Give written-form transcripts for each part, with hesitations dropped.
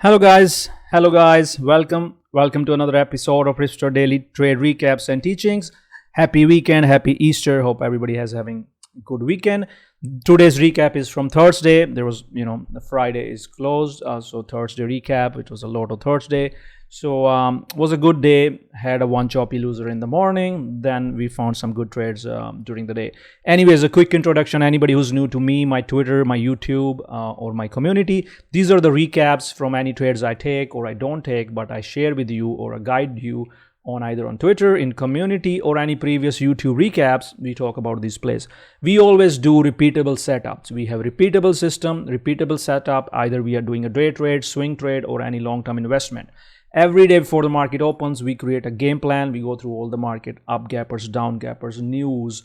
Hello guys, welcome to another episode of Ripster Daily Trade Recaps and Teachings. Happy weekend, happy Easter. Hope everybody has having a good weekend. Today's recap is from Thursday. There was, the Friday is closed, so Thursday recap. It was a Lotto Thursday. So was a good day. Had a one choppy loser in the morning. Then we found some good trades during the day. Anyways, a quick introduction. Anybody who's new to me, my Twitter, my YouTube, or my community, these are the recaps from any trades I take or I don't take, but I share with you or I guide you on either on Twitter, in community, or any previous YouTube recaps. We talk about these plays. We always do repeatable setups. We have repeatable system, repeatable setup. Either we are doing a day trade, swing trade, or any long-term investment. Every day before the market opens, we create a game plan. We go through all the market, up gappers, down gappers, news,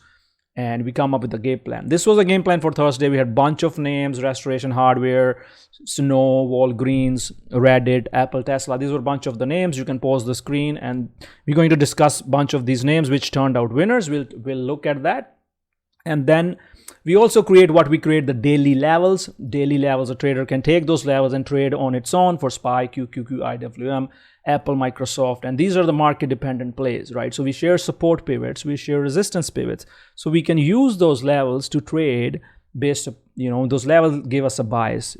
and we come up with a game plan. This was a game plan for Thursday. We had a bunch of names: Restoration Hardware, Snow, Walgreens, Reddit, Apple, Tesla. These were a bunch of the names. You can pause the screen and we're going to discuss a bunch of these names which turned out winners. We'll look at that. And then we also create the daily levels. Daily levels, a trader can take those levels and trade on its own for SPY, QQQ, IWM, Apple, Microsoft. And these are the market dependent plays, right? So we share support pivots, we share resistance pivots. So we can use those levels to trade based, those levels give us a bias.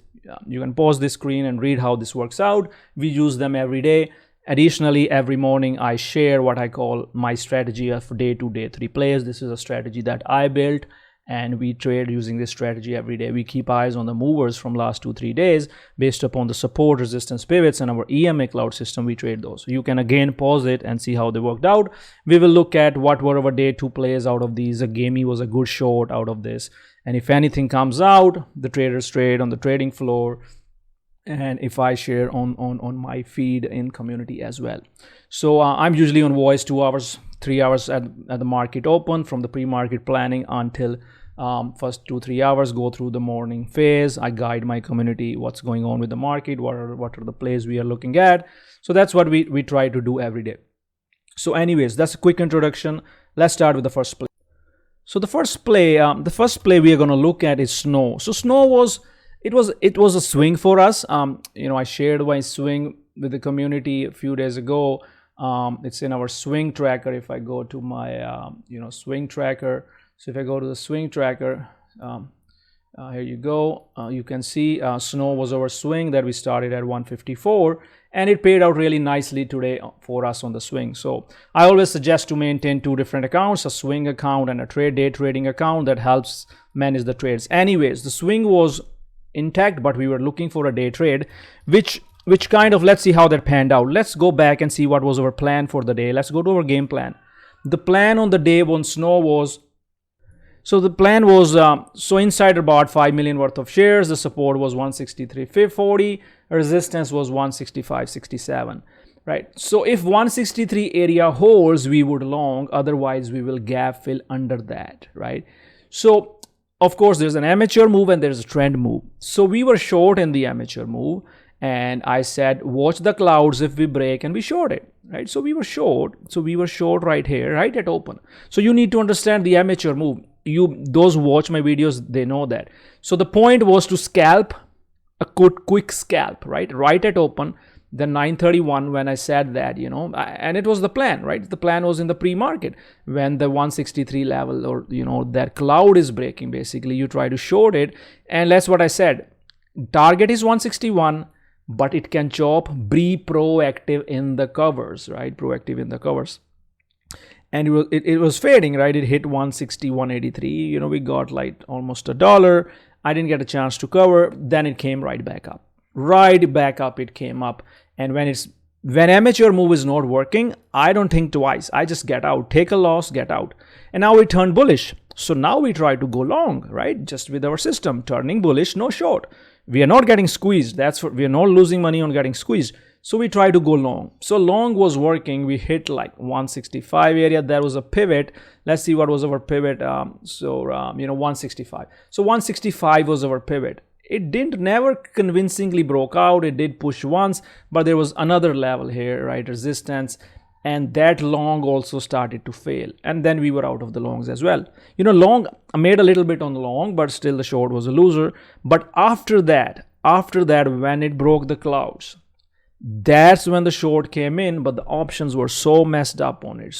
You can pause this screen and read how this works out. We use them every day. Additionally, every morning I share what I call my strategy of day 2, day 3 plays. This is a strategy that I built and we trade using this strategy every day. We keep eyes on the movers from last 2-3 days based upon the support, resistance pivots, and our EMA cloud system. We trade those. So you can again pause it and see how they worked out. We will look at what were our day 2 plays out of these. A gamey was a good short out of this. And if anything comes out, the traders trade on the trading floor. And if I share on my feed in community as well. So I'm usually on voice 2 hours, 3 hours at the market open, from the pre-market planning until first 2-3 hours, go through the morning phase. I guide my community what's going on with the market, what are the plays we are looking at. So that's what we try to do every day. So anyways, that's a quick introduction. Let's start with the first play. So the first play we are going to look at is Snow. So Snow was a swing for us. I shared my swing with the community a few days ago. It's in our swing tracker. If I go to my swing tracker, so if I go to the swing tracker, here you go. You can see Snow was our swing that we started at 154, and it paid out really nicely today for us on the swing. So I always suggest to maintain 2 different accounts, a swing account and a day trading account. That helps manage the trades. Anyways, the swing was intact, but we were looking for a day trade, which kind of, let's see how that panned out. Let's go back and see what was our plan for the day. Let's go to our game plan. The plan on the day when Snow was, so the plan was, so insider bought 5 million worth of shares. The support was 163.40, resistance was 165.67, right? So if 163 area holds, we would long, otherwise we will gap fill under that, right? So of course, there's an amateur move and there's a trend move. So we were short in the amateur move, and I said, watch the clouds if we break, and we shorted, right? So we were short. So we were short right here, right at open. So you need to understand the amateur move. Those who watch my videos, they know that. So the point was to scalp, a quick scalp, right? Right at open. Then 931, when I said that, and it was the plan, right? The plan was in the pre-market when the 163 level, or that cloud is breaking. Basically, you try to short it, and that's what I said. Target is 161, but it can chop. Be proactive in the covers, right? Proactive in the covers. And it was fading, right? It hit 160, 183. We got like almost $1. I didn't get a chance to cover. Then it came right back up. Right back up it came up. And when amateur move is not working, I don't think twice. I just get out, take a loss, get out. And now it turned bullish. So now we try to go long, right? Just with our system turning bullish, no short. We are not getting squeezed. We are not losing money on getting squeezed. So we try to go long. So long was working. We hit like 165 area. There was a pivot. Let's see what was our pivot. 165. So 165 was our pivot. It never convincingly broke out. It did push once, but there was another level here, right? Resistance. And that long also started to fail. And then we were out of the longs as well. Long, I made a little bit on the long, but still the short was a loser. But after that, when it broke the clouds, That's when the short came in, but the options were so messed up on it.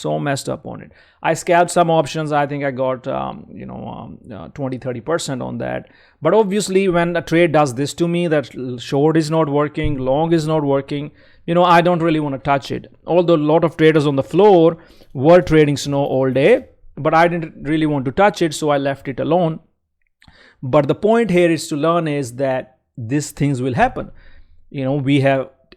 I scalped some options. I think I got 20-30% on that. But obviously when a trade does this to me, that short is not working, long is not working, I don't really want to touch it. Although a lot of traders on the floor were trading snow all day, but I didn't really want to touch it, so I left it alone. But the point here is to learn is that these things will happen.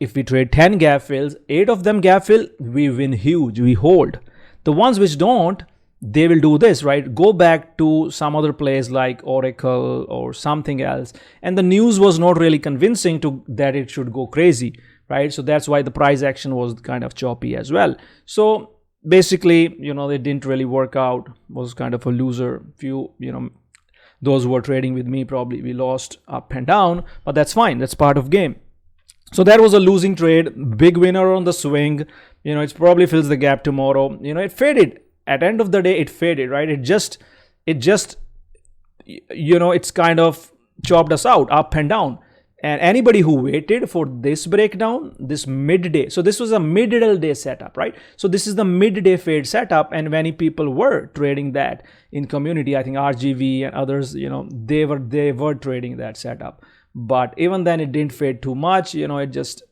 If we trade 10 gap fills, 8 of them gap fill, we win huge, we hold. The ones which don't, they will do this, right? Go back to some other place like Oracle or something else. And the news was not really convincing that it should go crazy, right? So that's why the price action was kind of choppy as well. So basically, it didn't really work out, was kind of a loser. Those who were trading with me, probably we lost up and down, but that's fine. That's part of game. So that was a losing trade. Big winner on the swing. It probably fills the gap tomorrow. It faded. At the end of the day, it faded, right? It's kind of chopped us out, up and down. And anybody who waited for this breakdown, this midday, so this was a middle day setup, right? So this is the midday fade setup, and many people were trading that in community. I think RGV and others, they were trading that setup. But even then, it didn't fade too much. It just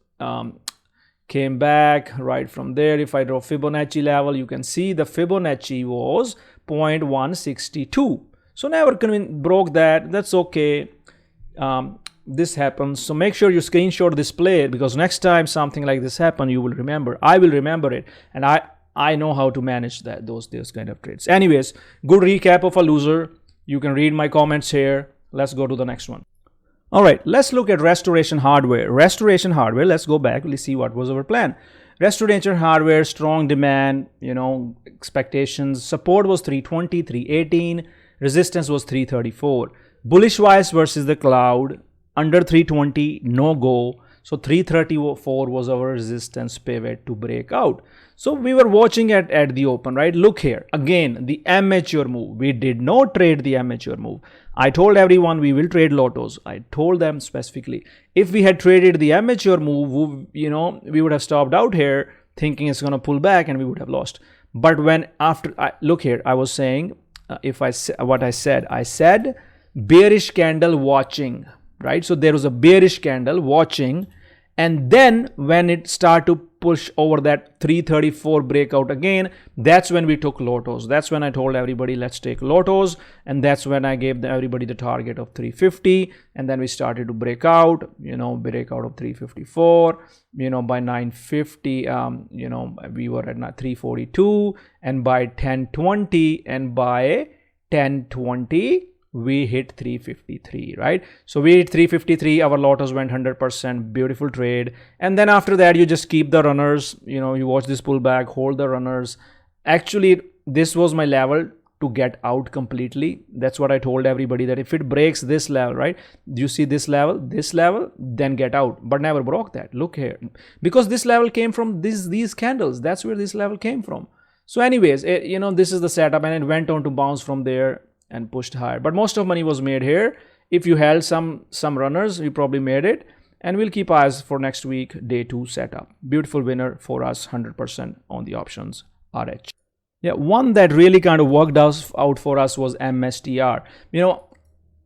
came back right from there. If I draw Fibonacci level, you can see the Fibonacci was 0.162. So never broke that. That's okay. This happens. So make sure you screenshot this play, because next time something like this happens, you will remember. I will remember it, and I know how to manage those kind of trades. Anyways, good recap of a loser. You can read my comments here. Let's go to the next one. All right, let's look at Restoration Hardware. Restoration Hardware, let's go back. Let's see what was our plan. Restoration Hardware, strong demand, expectations. Support was 320, 318. Resistance was 334. Bullish wise versus the cloud. Under 320, no go. So 334 was our resistance pivot to break out. So we were watching at the open, right? Look here. Again, the amateur move. We did not trade the amateur move. I told everyone we will trade Lottos. I told them specifically. If we had traded the amateur move, we would have stopped out here thinking it's going to pull back and we would have lost. But look here, I was saying, I said bearish candle watching, right? So there was a bearish candle watching, and then when it started to push over that 334 breakout again, that's when we took Lottos. That's when I told everybody, let's take Lottos, and that's when I gave everybody the target of 350, and then we started to break out of 354, by 950, we were at 342, and by 1020 we hit 353, right? So we hit 353, our Lottos went 100%, beautiful trade. And then after that, you just keep the runners, you watch this pullback, hold the runners. Actually, this was my level to get out completely. That's what I told everybody, that if it breaks this level, right? You see this level, then get out, but never broke that. Look here, because this level came from these candles. That's where this level came from. So anyways, this is the setup, and it went on to bounce from there and pushed higher. But most of money was made here. If you held some runners, you probably made it. And we'll keep eyes for next week, day 2 setup. Beautiful winner for us, 100% on the options, RH. Yeah, one that really kind of worked out for us was MSTR.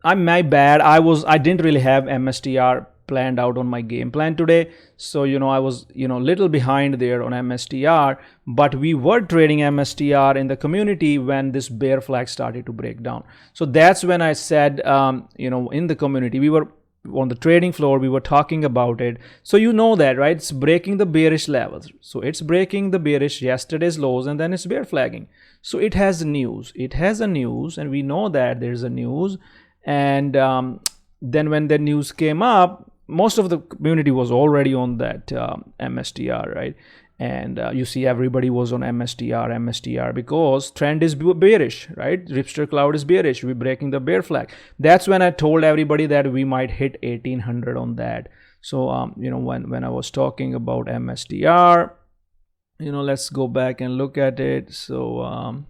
My bad. I didn't really have MSTR planned out on my game plan today, so I was little behind there on MSTR, but we were trading MSTR in the community when this bear flag started to break down. So that's when I said in the community, we were on the trading floor, we were talking about it. So that, right? It's breaking the bearish levels. So it's breaking the bearish yesterday's lows, and then it's bear flagging. So it has a news, and we know that there's a news. And then when the news came up, most of the community was already on that MSTR, right? And you see everybody was on MSTR because trend is bearish, right? Ripster cloud is bearish. We're breaking the bear flag. That's when I told everybody that we might hit 1800 on that. So when I was talking about MSTR, let's go back and look at it. So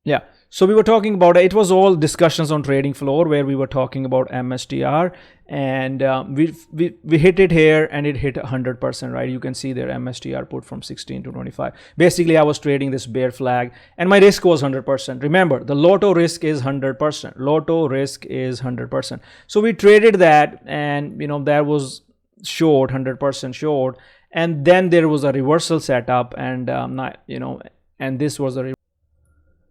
Yeah, so we were talking about, it was all discussions on trading floor where we were talking about MSTR, and we hit it here and it hit 100%, right? You can see there MSTR put from 16 to 25. Basically I was trading this bear flag and my risk was 100%. Remember, the Lotto risk is 100%. Lotto risk is 100%. So we traded that, and that was short, 100% short, and then there was a reversal setup, and and this was a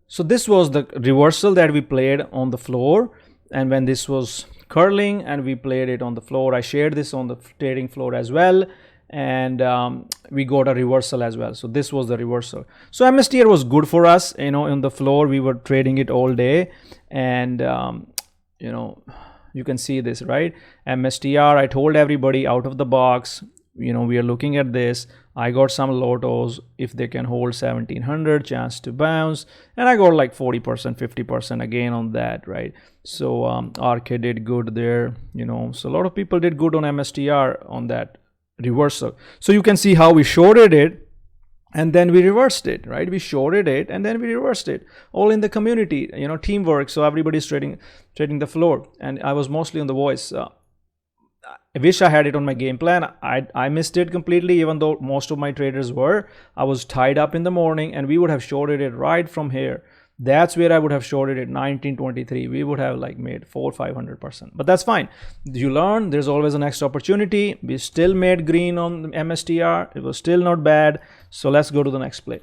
so this was the reversal that we played on the floor, and when this was curling and we played it on the floor, I shared this on the trading floor as well, and we got a reversal as well. So this was the reversal. So MSTR was good for us, on the floor we were trading it all day, and you can see this, right? MSTR, I told everybody out of the box, we are looking at this. I got some Lottos, if they can hold 1700, chance to bounce, and I got like 40%, 50% again on that, right? So RK did good there, so a lot of people did good on MSTR on that reversal. So you can see how we shorted it and then we reversed it, right? We shorted it and then we reversed it, all in the community, teamwork. So everybody's trading the floor, and I was mostly on the voice. I wish I had it on my game plan. I missed it completely, even though most of my traders were. I was tied up in the morning, and we would have shorted it right from here. That's where I would have shorted it, 1923. We would have like made 400-500%. But that's fine. You learn. There's always a next opportunity. We still made green on MSTR. It was still not bad. So let's go to the next play.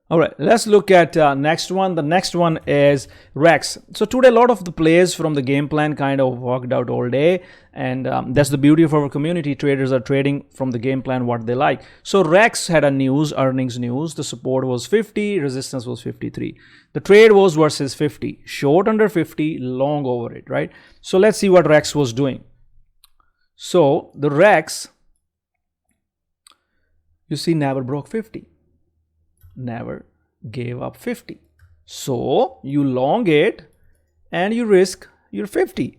All right, let's look at next one. The next one is Rex. So today a lot of the plays from the game plan kind of worked out all day, and that's the beauty of our community. Traders are trading from the game plan what they like. So Rex had a earnings news. The support was 50, resistance was 53. The trade was versus 50, short under 50, long over it, right? So let's see what Rex was doing. So the Rex, you see, never broke 50. Never gave up 50. So you long it and you risk your 50.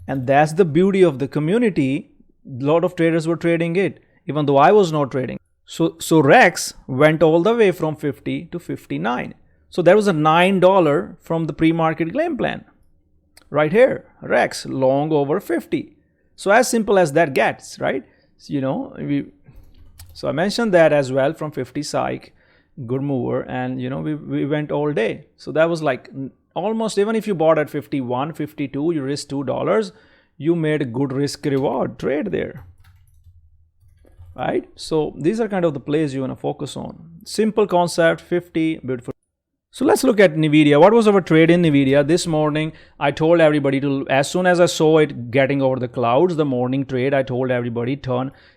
And that's the beauty of the community. A lot of traders were trading it, even though I was not trading. So Rex went all the way from 50 to 59. So there was a $9 from the pre-market game plan. Right here, Rex long over 50. So as simple as that gets, right? So I mentioned that as well from 50 psych. Good mover, and we went all day. So that was like almost, even if you bought at 51, 52, you risked $2, you made a good risk reward trade there, right? So these are kind of the plays you want to focus on. Simple concept, 50, beautiful. So let's look at NVDA. What was our trade in NVDA? This morning, I told everybody to, as soon as I saw it getting over the clouds, the morning trade, I told everybody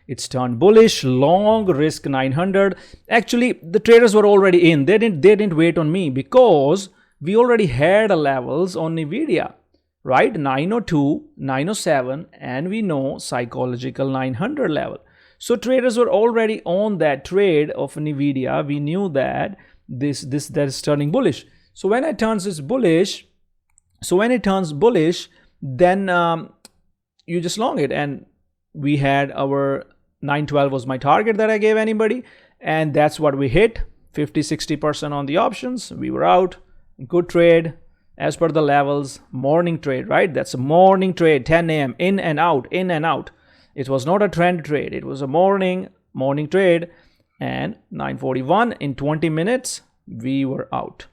it's turned bullish, long, risk 900. Actually, the traders were already in. They didn't wait on me because we already had levels on NVDA, right? 902, 907, and we know psychological 900 level. So traders were already on that trade of NVDA. We knew that that is turning bullish. So when it turns bullish, then you just long it. And we had our 912 was my target that I gave anybody, and that's what we hit. 50-60% on the options. We were out. Good trade as per the levels. Morning trade, right? That's a morning trade, 10 a.m. in and out, in and out. It was not a trend trade. It was a morning trade. And 941, in 20 minutes, we were out.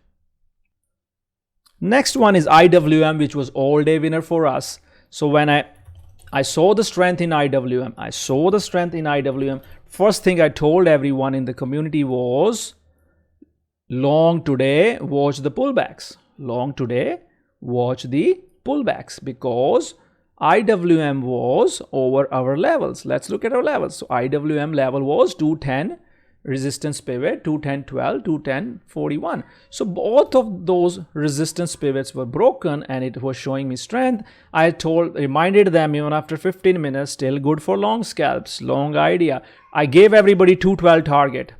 Next one is IWM, which was all day winner for us. So when I saw the strength in IWM, first thing I told everyone in the community was, long today, watch the pullbacks. Long today, watch the pullbacks, because IWM was over our levels. Let's look at our levels. So IWM level was 210, resistance pivot 210.12, 210.41. So both of those resistance pivots were broken and it was showing me strength. I reminded them even after 15 minutes, still good for long scalps, long idea. I gave everybody 212 target,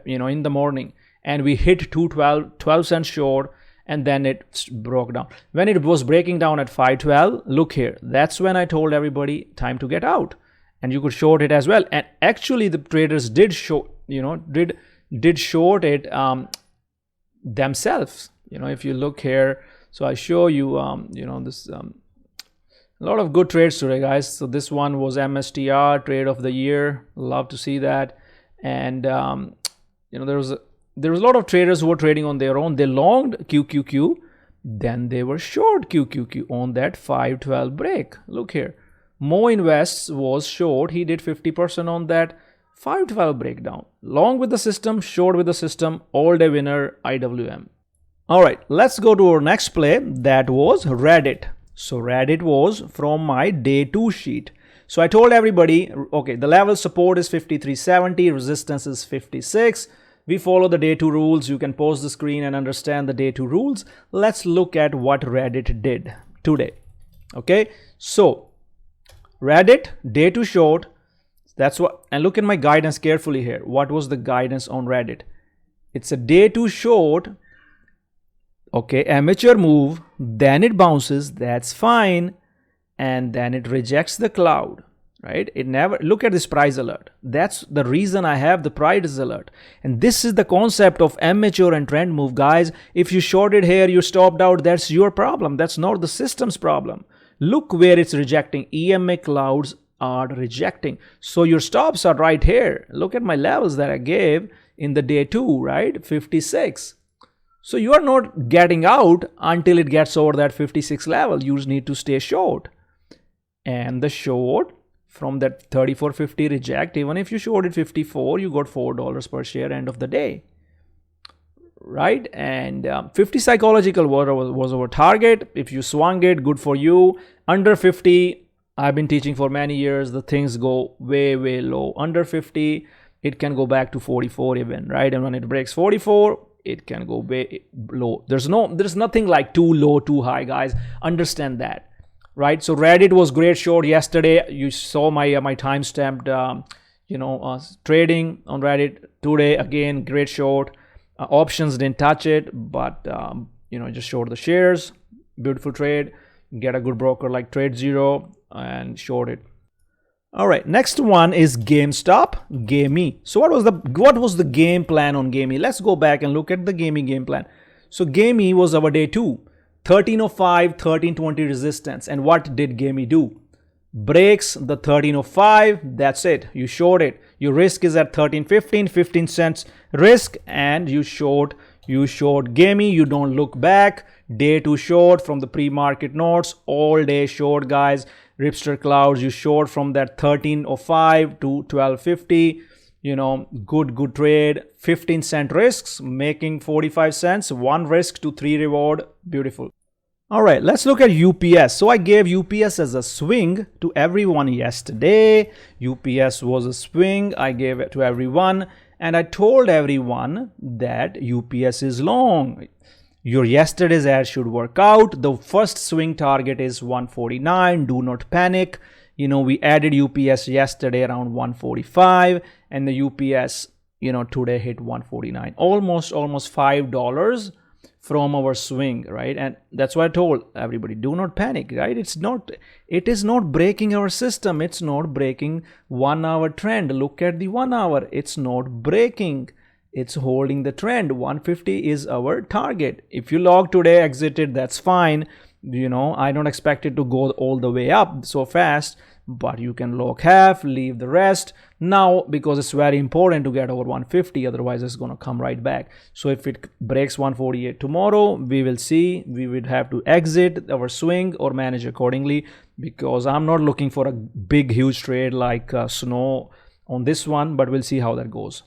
in the morning, and we hit 212, 12 cents short, and then it broke down. When it was breaking down at 512, look here, that's when I told everybody time to get out, and you could short it as well. And actually the traders did did short it themselves. If you look here, so I show you this a lot of good trades today, guys. So this one was MSTR trade of the year. Love to see that. And there was a lot of traders who were trading on their own. They longed QQQ, then they were short QQQ on that 512 break. Look here, Mo Invests was short. He did 50% on that 512 breakdown. Long with the system, short with the system. All day winner, IWM. All right, let's go to our next play. That was Reddit. So Reddit was from my day 2 sheet. So I told everybody, okay, the level support is 5370, resistance is 56. We follow the day 2 rules. You can pause the screen and understand the day 2 rules. Let's look at what Reddit did today. Okay, so Reddit day 2 short. That's what, and look at my guidance carefully here. What was the guidance on Reddit? It's a day 2 short. Okay, amateur move, then it bounces, that's fine, and then it rejects the cloud, right? It never, look at this price alert. That's the reason I have the price alert. And this is the concept of amateur and trend move, guys. If you shorted here, you stopped out, that's your problem. That's not the system's problem. Look where it's rejecting. EMA clouds are rejecting. So your stops are right here. Look at my levels that I gave in the day 2, right? 56. So you are not getting out until it gets over that 56 level. You just need to stay short. And the short from that 34.50 reject, even if you shorted 54, you got $4 per share end of the day. Right? And 50 psychological was our target. If you swung it, good for you. Under 50, I've been teaching for many years, the things go way, way low. Under 50, it can go back to 44 even, right? And when it breaks 44, it can go way low. There's nothing like too low, too high, guys. Understand that, right? So Reddit was great short yesterday. You saw my time-stamped, trading on Reddit today. Again, great short. Options didn't touch it, but just short the shares. Beautiful trade. Get a good broker like TradeZero and short it. All right, next one is GameStop, Gamey. So what was the game plan on Gamey? Let's go back and look at the Gamey game plan. So Gamey was our day 2, 1305, 1320 resistance. And what did Gamey do? Breaks the 1305, that's it. You short it. Your risk is at 13.15, 15 cents risk, and you short Gamey. You don't look back. Day 2 short from the pre-market notes, all day short, guys. Ripster clouds, you short from that 1305 to 1250. Good trade. 15 cent risks, making 45 cents. 1 risk to 3 reward. Beautiful. All right, let's look at UPS. So I gave UPS as a swing to everyone yesterday. UPS was a swing. I gave it to everyone. And I told everyone that UPS is long. Your yesterday's ad should work out. The first swing target is 149. Do not panic. We added UPS yesterday around 145, and the UPS, today hit 149. Almost $5 from our swing, right? And that's why I told everybody, do not panic, right? It is not breaking our system. It's not breaking 1 hour trend. Look at the 1 hour. It's not breaking. It's holding the trend. 150 is our target. If you log today, exited, that's fine. I don't expect it to go all the way up so fast, but you can log half, leave the rest. Now, because it's very important to get over 150, otherwise it's going to come right back. So if it breaks 148 tomorrow, we will see. We would have to exit our swing or manage accordingly, because I'm not looking for a big, huge trade like Snow on this one, but we'll see how that goes.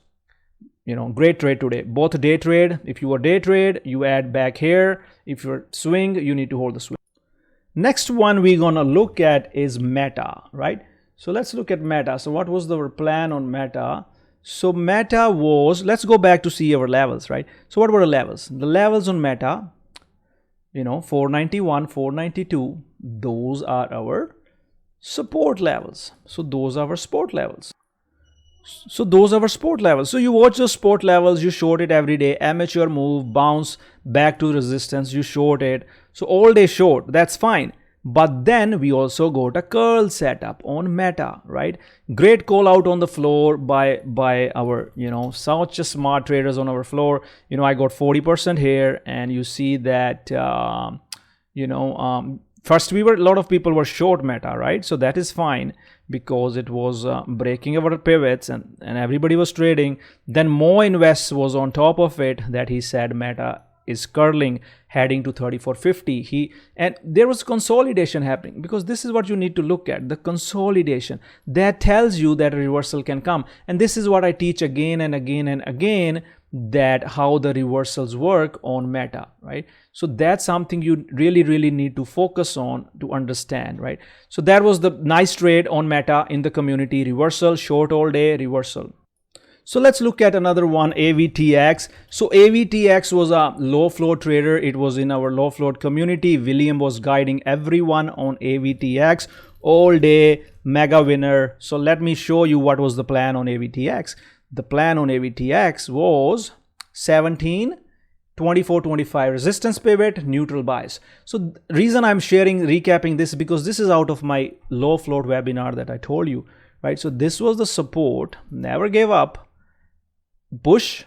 Great trade today. Both day trade. If you are day trade, you add back here. If you're swing, you need to hold the swing. Next one we're gonna look at is Meta, right? So let's look at Meta. So what was the plan on Meta? So Meta was, let's go back to see our levels, right? So what were the levels? The levels on Meta, 491, 492, those are our support levels. So those are our support levels. So those are our support levels. So you watch the support levels, you short it every day. Amateur move, bounce back to resistance, you short it. So all day short, that's fine. But then we also got a curl setup on Meta, right? Great call out on the floor by our, such a smart traders on our floor. I got 40% here, and you see that, first a lot of people were short Meta, right? So that is fine because it was breaking our pivots and everybody was trading. Then Mo Invest was on top of it, that he said Meta is curling heading to 3450. And there was consolidation happening, because this is what you need to look at, the consolidation that tells you that a reversal can come. And this is what I teach again and again and again, that how the reversals work on Meta, right? So that's something you really need to focus on to understand, right? So that was the nice trade on Meta in the community. Reversal, short all day, reversal. So let's look at another one, AVTX. So AVTX was a low float trader. It was in our low float community. William was guiding everyone on AVTX all day, mega winner. So let me show you what was the plan on AVTX. The plan on AVTX was 17, 24, 25 resistance pivot, neutral bias. So reason I'm recapping this, because this is out of my low float webinar that I told you, right? So this was the support, never gave up. Push,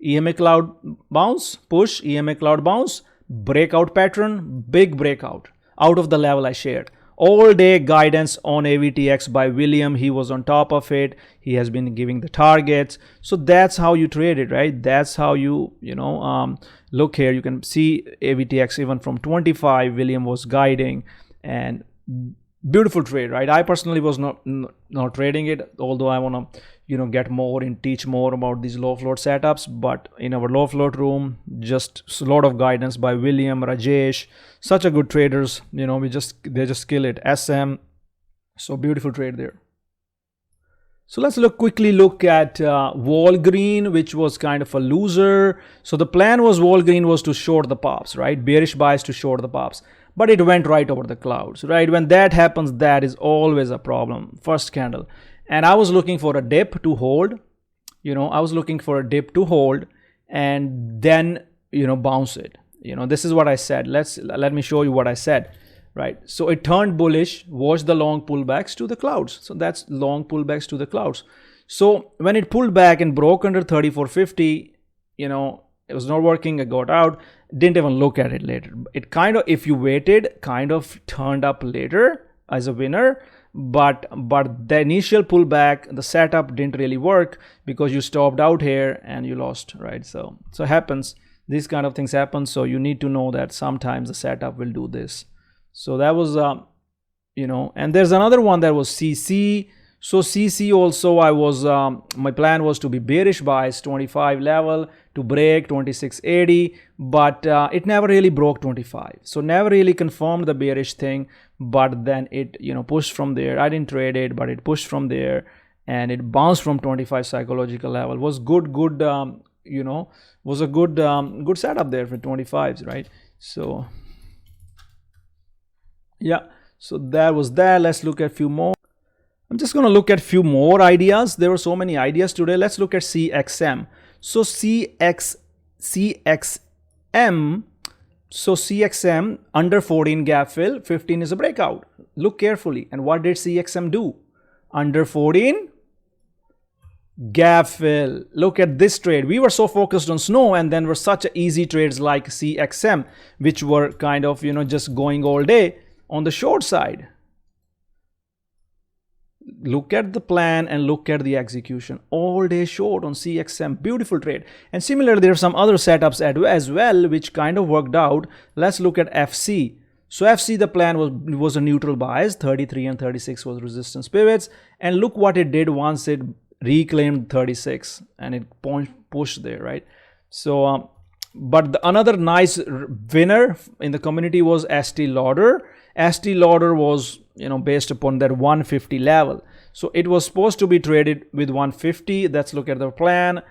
EMA cloud bounce, push, EMA cloud bounce, breakout pattern, big breakout out of the level I shared. All day guidance on AVTX by William. He was on top of it. He has been giving the targets. So that's how you trade it, right? That's how you, look here. You can see AVTX even from 25, William was guiding, and beautiful trade, right? I personally was not trading it, although I want to get more and teach more about these low float setups. But in our low float room, just a lot of guidance by William, Rajesh, such a good traders. They just kill it. SM, so beautiful trade there. So let's quickly look at Walgreen, which was kind of a loser. So the plan was Walgreen was to short the pops, right? Bearish bias to short the pops. But it went right over the clouds, right? When that happens, that is always a problem. First candle. And I was looking for a dip to hold. I was looking for a dip to hold and then, bounce it. This is what I said. Let me show you what I said, right? So it turned bullish, watch the long pullbacks to the clouds. So that's long pullbacks to the clouds. So when it pulled back and broke under 3450, it was not working. I got out, didn't even look at it later. It kind of, if you waited, kind of turned up later as a winner. But the initial pullback, the setup didn't really work because you stopped out here and you lost, right? So it happens. These kind of things happen. So you need to know that sometimes the setup will do this. So that was, and there's another one that was CC. So CC also, I was, my plan was to be bearish bias 25 level to break 2680, but it never really broke 25. So never really confirmed the bearish thing, but then it, pushed from there. I didn't trade it, but it pushed from there and it bounced from 25 psychological level. Was good, was a good setup there for 25s, right? So yeah, so that was that. Let's look at a few more. I'm just going to look at a few more ideas. There were so many ideas today. Let's look at CXM. So CXM, so CXM under 14 gap fill, 15 is a breakout. Look carefully. And what did CXM do? Under 14 gap fill. Look at this trade. We were so focused on snow, and then were such easy trades like CXM, which were kind of, just going all day on the short side. Look at the plan and look at the execution. All day short on CXM. Beautiful trade. And similarly, there are some other setups as well, which kind of worked out. Let's look at FC. So FC, the plan was a neutral bias. 33 and 36 was resistance pivots. And look what it did once it reclaimed 36 and it pushed there, right? So, but another nice winner in the community was ST Lauder. ST Lauder was, based upon that 150 level. So it was supposed to be traded with 150. Let's look at the plan.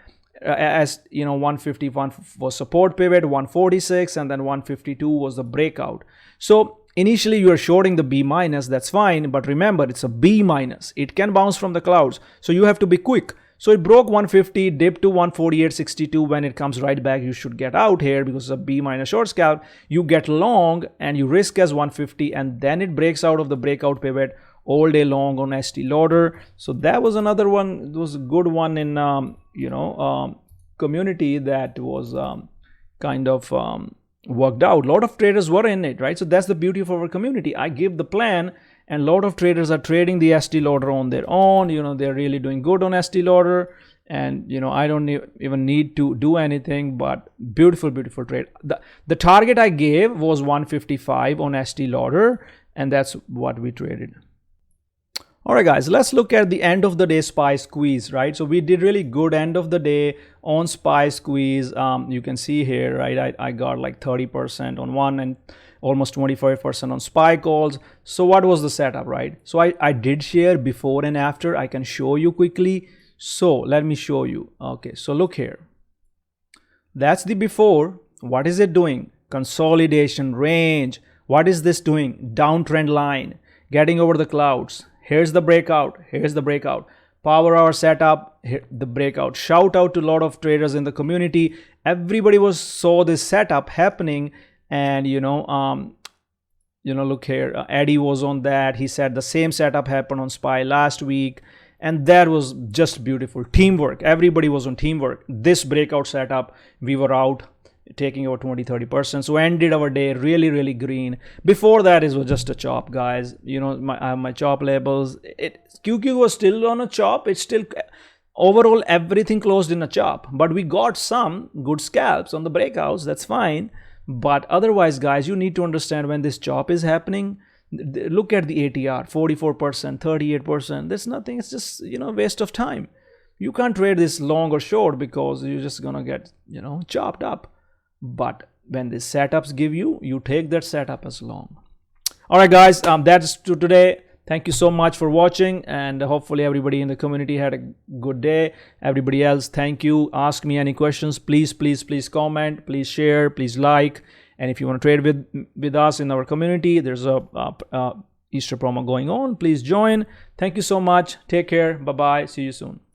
As 151 was support pivot, 146, and then 152 was the breakout. So initially you are shorting the B minus, that's fine, but remember it's a B minus. It can bounce from the clouds, so you have to be quick. So it broke 150, dipped to 148.62. When it comes right back, you should get out here because it's a B minus short scalp. You get long and you risk as 150, and then it breaks out of the breakout pivot all day long on ST Lauder. So that was another one. It was a good one in community that was kind of worked out. A lot of traders were in it, right? So that's the beauty of our community. I give the plan, and a lot of traders are trading the ST Lauder on their own. They're really doing good on ST Lauder, and I don't even need to do anything. But beautiful trade. The target I gave was 155 on ST Lauder, and that's what we traded. All right, guys, let's look at the end of the day SPY squeeze, right? So we did really good end of the day on SPY squeeze. You can see here, right? I got like 30% on one and almost 25% on SPY calls. So what was the setup, right? So I did share before and after. I can show you quickly. So let me show you. Okay, so look here. That's the before. What is it doing? Consolidation range. What is this doing? Downtrend line, getting over the clouds. Here's the breakout. Here's the breakout. Power hour setup. Here, the breakout. Shout out to a lot of traders in the community. Everybody saw this setup happening, and look here. Eddie was on that. He said the same setup happened on SPY last week, and that was just beautiful teamwork. Everybody was on teamwork. This breakout setup, we were out, taking over 20-30%. So ended our day really green. Before that, it was just a chop, guys. I have my chop labels. QQ was still on a chop. It's still overall everything closed in a chop, but we got some good scalps on the breakouts. That's fine. But otherwise, guys, you need to understand when this chop is happening. Look at the ATR, 44%, 38%. That's nothing. It's just waste of time. You can't trade this long or short because you're just gonna get chopped up. But when the setups give you take that setup as long. All right, guys, that's to today. Thank you so much for watching, and hopefully everybody in the community had a good day. Everybody else, thank you. Ask me any questions, please comment, please share, please like. And if you want to trade with us in our community, there's a Easter promo going on. Please join. Thank you so much. Take care. Bye bye. See you soon.